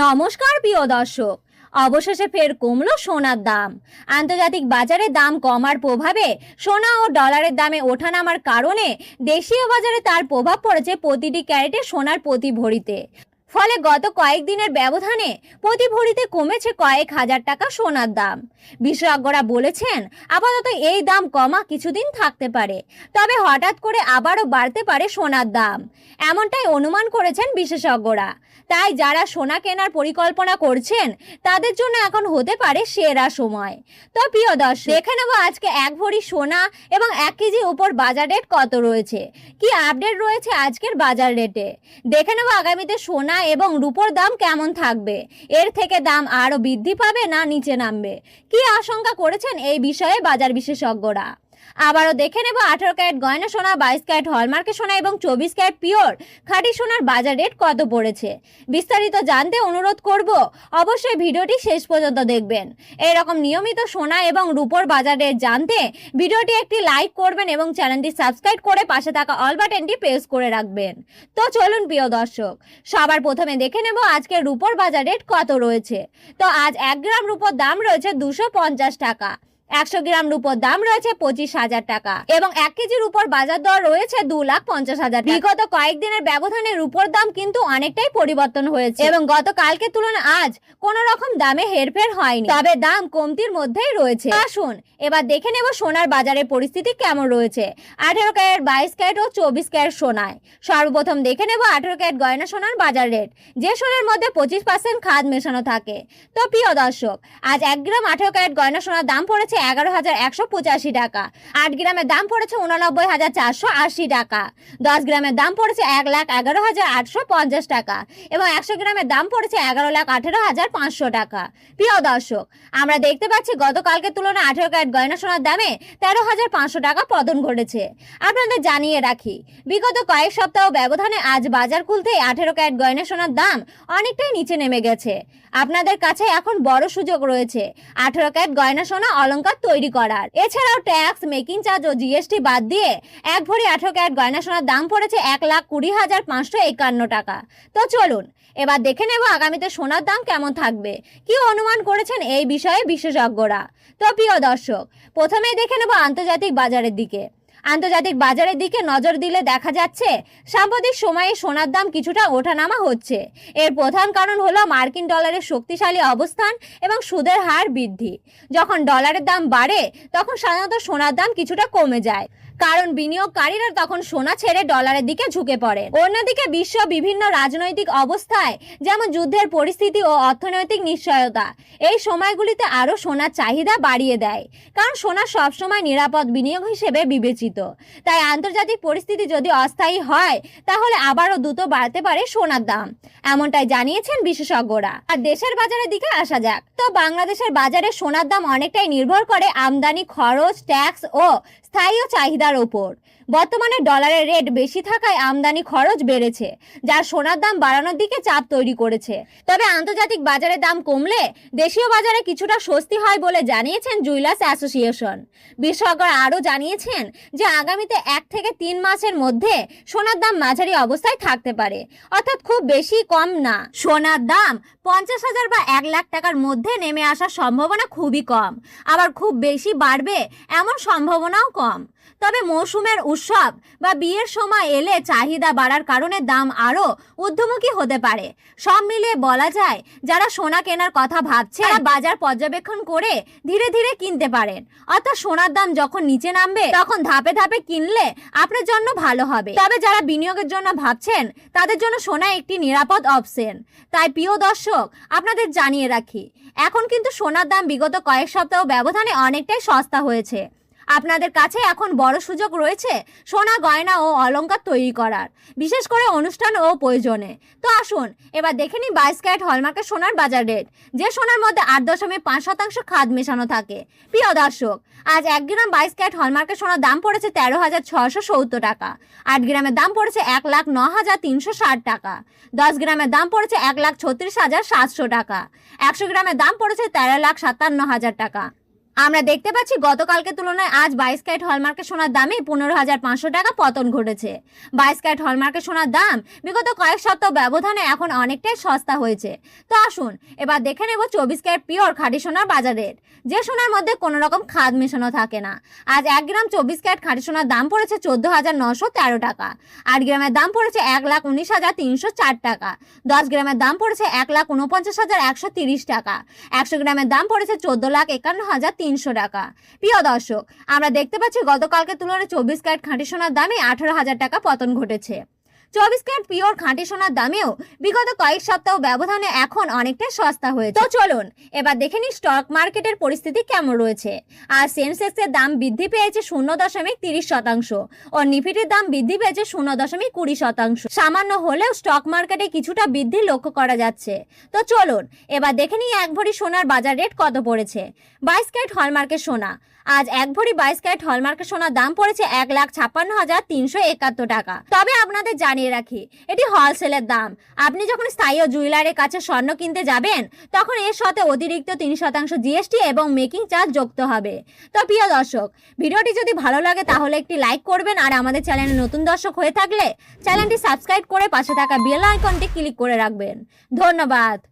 নমস্কার প্রিয় দর্শক। অবশেষে ফের কমলো সোনার দাম। আন্তর্জাতিক বাজারে দাম কমার প্রভাবে সোনা ও ডলারের দামে ওঠানামার কারণে দেশীয় বাজারে তার প্রভাব পড়েছে প্রতিটি ক্যারেটে সোনার প্রতি ভরিতে। ফলে গত কয়েকদিনের ব্যবধানে প্রতি ভরিতে কমেছে কয়েক হাজার টাকা সোনার দাম। বিশেষজ্ঞরা বলেছেন আপাতত এই দাম কমা কিছুদিন থাকতে পারে, তবে হঠাৎ করে আবারও বাড়তে পারে সোনার দাম, এমনটাই অনুমান করেছেন বিশেষজ্ঞরা। তাই যারা সোনা কেনার পরিকল্পনা করছেন তাদের জন্য এখন হতে পারে সেরা সময়। তো প্রিয় দর্শক, দেখে নেব আজকে এক ভরি সোনা এবং 1 কেজি উপর বাজার রেট কত রয়েছে, কি আপডেট রয়েছে আজকের বাজার রেটে। দেখে নেব আগামীতে সোনা এবং রূপোর দাম কেমন থাকবে, এর থেকে দাম আরো বৃদ্ধি পাবে না নিচে নামবে, কি আশঙ্কা করেছেন এই বিষয়ে বাজার বিশেষজ্ঞরা। আবারও দেখে নেব 18 ক্যারেট গয়না সোনা, 22 ক্যারেট হলমার্কের সোনা এবং 24 ক্যারেট পিওর খাঁটি সোনার বাজার রেট কত পড়েছে। বিস্তারিত জানতে অনুরোধ করব অবশ্যই ভিডিওটি শেষ পর্যন্ত দেখবেন। এরকম নিয়মিত সোনা এবং রূপোর বাজার রেট জানতে ভিডিওটি একটি লাইক করবেন এবং চ্যানেলটি সাবস্ক্রাইব করে পাশে থাকা অল বাটনটি প্রেস করে রাখবেন। তো চলুন প্রিয় দর্শক, সবার প্রথমে দেখে নেব আজকে রূপোর বাজার রেট কত রয়েছে। তো আজ 1 গ্রাম রূপোর দাম রয়েছে 250 টাকা, 100 গ্রাম রূপোর দাম রয়েছে 25,000 টাকা এবং 1 কেজির উপর বাজার দর রয়েছে 2,50,000। বিগত কয়েকদিনের ব্যবধানে রূপোর দাম কিন্তু অনেকটাই পরিবর্তন হয়েছে এবং গতকালকে তুলনায় আজ কোন রকম দামে হেরফের হয়নি, তবে দাম কমতির মধ্যেই রয়েছে। আসুন এবার দেখে নেব সোনার বাজারের পরিস্থিতি কেমন রয়েছে 18 ক্যারেট, 22 ক্যারেট ও 24 ক্যারেট সোনায়। সর্বপ্রথম দেখে নেব 18 ক্যারেট গয়না সোনার বাজার রেট, যে সোনার মধ্যে 25% খাদ মেশানো থাকে। তো প্রিয় দর্শক, আজ 1 গ্রাম 18 ক্যারেট গয়না সোনার দাম পড়েছে 11,185 টাকা, 8 গ্রামের দাম পড়েছে 89,480 টাকা, 10 গ্রামের দাম পড়েছে 1,11,850 টাকা এবং 100 গ্রামের দাম পড়েছে 11,18,500 টাকা। প্রিয় দর্শক, আমরা দেখতে পাচ্ছি গতকালকে তুলনায় 18 ক্যারেট গয়না সোনার দামে 13,500 টাকা পতন ঘটেছে। আপনাদের জানিয়ে রাখি, বিগত কয়েক সপ্তাহ ব্যবধানে আজ বাজার খুলতেই 18 ক্যারেট গয়না সোনার দাম অনেকটাই নিচে নেমে গেছে। আপনাদের কাছে এখন বড় সুযোগ রয়েছে 18 ক্যারেট গয়না সোনা অলংকার তৈরি করার। এছাড়াও ট্যাক্স, মেকিং চার্জ ও জিএসটি বাদ দিয়ে 1 ভরি 18 ক্যারেট গয়না সোনার দাম পড়েছে 1,20,551 টাকা। তো চলুন এবার দেখে নেব আগামীতে সোনার দাম কেমন থাকবে, কি অনুমান করেছেন এই বিষয়ে বিশেষজ্ঞরা। তো প্রিয় দর্শক, প্রথমেই দেখে নেব আন্তর্জাতিক বাজারের দিকে। আন্তর্জাতিক বাজারের দিকে নজর দিলে দেখা যাচ্ছে সাম্প্রতিক সময়ে সোনার দাম কিছুটা ওঠানামা হচ্ছে। এর প্রধান কারণ হলো মার্কিন ডলারের শক্তিশালী অবস্থান এবং সুদের হার বৃদ্ধি। যখন ডলারের দাম বাড়ে তখন সাধারণত সোনার দাম কিছুটা কমে যায়, কারণ বিনিয়োগকারীরা তখন সোনা ছেড়ে ডলারের দিকে ঝুঁকে পড়ে। অন্যদিকে বিশ্ব বিভিন্ন রাজনৈতিক অবস্থায়, যেমন যুদ্ধের পরিস্থিতি ও অর্থনৈতিক নিশ্চয়তা, এই সময়গুলিতে আরও সোনার চাহিদা বাড়িয়ে দেয়, কারণ সোনা সবসময় নিরাপদ বিনিয়োগ হিসেবে বিবেচিত। তাই আন্তর্জাতিক পরিস্থিতি যদি অস্থায়ী হয় তাহলে আবারও দ্রুত বাড়তে পারে সোনার দাম, এমনটাই জানিয়েছেন বিশেষজ্ঞরা। আর দেশের বাজারের দিকে আসা যাক। তো বাংলাদেশের বাজারে সোনার দাম অনেকটাই নির্ভর করে আমদানি খরচ, ট্যাক্স ও স্থায়ী চাহিদার ওপর। বর্তমানে ডলারের রেট বেশি থাকায় আমদানি খরচ বেড়েছে, যা সোনার দাম বাড়ানোর দিকে চাপ তৈরি করেছে। তবে আন্তর্জাতিক বাজারে দাম কমলে দেশীয় বাজারে কিছুটা স্বস্তি হয় বলে জানিয়েছেন জুয়েলার্স অ্যাসোসিয়েশন। বিশেষজ্ঞরা আরও জানিয়েছেন যে আগামীতে 1 থেকে 3 মাসের মধ্যে সোনার দাম মাঝারি অবস্থায় থাকতে পারে, অর্থাৎ খুব বেশি কম না। সোনার দাম 50,000 বা 1 লাখ টাকার মধ্যে নেমে আসার সম্ভাবনা খুবই কম, আবার খুব বেশি বাড়বে এমন সম্ভাবনাও কম। তবে মৌসুমের উৎসব বা বিয়ের সময় এলে চাহিদা বাড়ার কারণে দাম আরও ঊর্ধ্বমুখী হতে পারে। সব মিলিয়ে বলা যায়, যারা সোনা কেনার কথা ভাবছে তারা বাজার পর্যবেক্ষণ করে ধীরে ধীরে কিনতে পারেন, অর্থাৎ সোনার দাম যখন নিচে নামবে তখন ধাপে ধাপে কিনলে আপনার জন্য ভালো হবে। তবে যারা বিনিয়োগের জন্য ভাবছেন তাদের জন্য সোনা একটি নিরাপদ অপশন। তাই প্রিয় দর্শক, আপনাদের জানিয়ে রাখি, এখন কিন্তু সোনার দাম বিগত কয়েক সপ্তাহ ব্যবধানে অনেকটাই সস্তা হয়েছে। আপনাদের কাছে এখন বড় সুযোগ রয়েছে সোনা, গয়না ও অলংকার তৈরি করার, বিশেষ করে অনুষ্ঠান ও প্রয়োজনে। তো আসুন এবার দেখে নিই 22 ক্যারেট হলমার্কের সোনার বাজার রেট, যে সোনার মধ্যে 8.5% খাদ মেশানো থাকে। প্রিয় দর্শক, আজ 1 গ্রাম 22 ক্যারেট হলমার্কের সোনার দাম পড়েছে 13,670 টাকা, 8 গ্রামের দাম পড়েছে 1,09,360 টাকা, 10 গ্রামের দাম পড়েছে 1,36,700 টাকা, 100 গ্রামের দাম পড়েছে 13,57,000 টাকা। আমরা দেখতে পাচ্ছি গতকালকে তুলনায় আজ 22 ক্যারেট হলমার্কের সোনার দামে 15,500 টাকা পতন ঘটেছে। 22 ক্যারেট হলমার্কের সোনার দাম বিগত কয়েক সপ্তাহ ব্যবধানে এখন অনেকটাই সস্তা হয়েছে। তো আসুন এবার দেখে নেব 24 ক্যারেট পিওর খাঁটি সোনার বাজার রেট, যে সোনার মধ্যে কোনো রকম খাদ মেশানো থাকে না। আজ 1 গ্রাম 24 ক্যারেট খাঁটি সোনার দাম পড়েছে 14,913 টাকা। 8 গ্রামের দাম পড়েছে 1,19,304 টাকা। 10 গ্রামের দাম পড়েছে 1,49,130 টাকা। 100 গ্রামের দাম পড়েছে 14,51,300 টাকা। প্রিয় দর্শক, আমরা দেখতে পাচ্ছি গতকালকে তুলনায় 24 ক্যারেট খাঁটি সোনার দামে 18,000 টাকা পতন ঘটেছে। 24 ক্যারেট পিওর খাঁটি সোনার দামেও বিগত কয়েক সপ্তাহ ব্যবধানে এখন অনেকটা সস্তা হয়েছে। তো চলুন এবার দেখে নিই স্টক মার্কেটের পরিস্থিতি কেমন রয়েছে। আর সেন্সেক্সের দাম বৃদ্ধি পেয়েছে 0.30% ও নিফটির দাম বৃদ্ধি পেয়েছে 0.20%। সামান্য হলেও স্টক মার্কেটে কিছুটা বৃদ্ধি লক্ষ্য করা যাচ্ছে। তো চলুন এবার দেখে নিই 1 ভরি সোনার বাজার রেট কত পড়েছে। 22 ক্যারেট হলমার্কের সোনা আজ 1 ভরি 22 ক্যারেট হলমার্কের সোনার দাম পড়েছে 1,56,371 টাকা। তবে আপনাদের জানিয়ে রাখি, এটি হোলসেলের দাম। আপনি যখন স্থায়ী জুয়েলারের কাছে স্বর্ণ কিনতে যাবেন তখন এর সাথে অতিরিক্ত 3% জিএসটি এবং মেকিং চার্জ যুক্ত হবে। তো প্রিয় দর্শক, ভিডিওটি যদি ভালো লাগে তাহলে একটি লাইক করবেন, আর আমাদের চ্যানেলে নতুন দর্শক হয়ে থাকলে চ্যানেলটি সাবস্ক্রাইব করে পাশে থাকা বেল আইকনটি ক্লিক করে রাখবেন। ধন্যবাদ।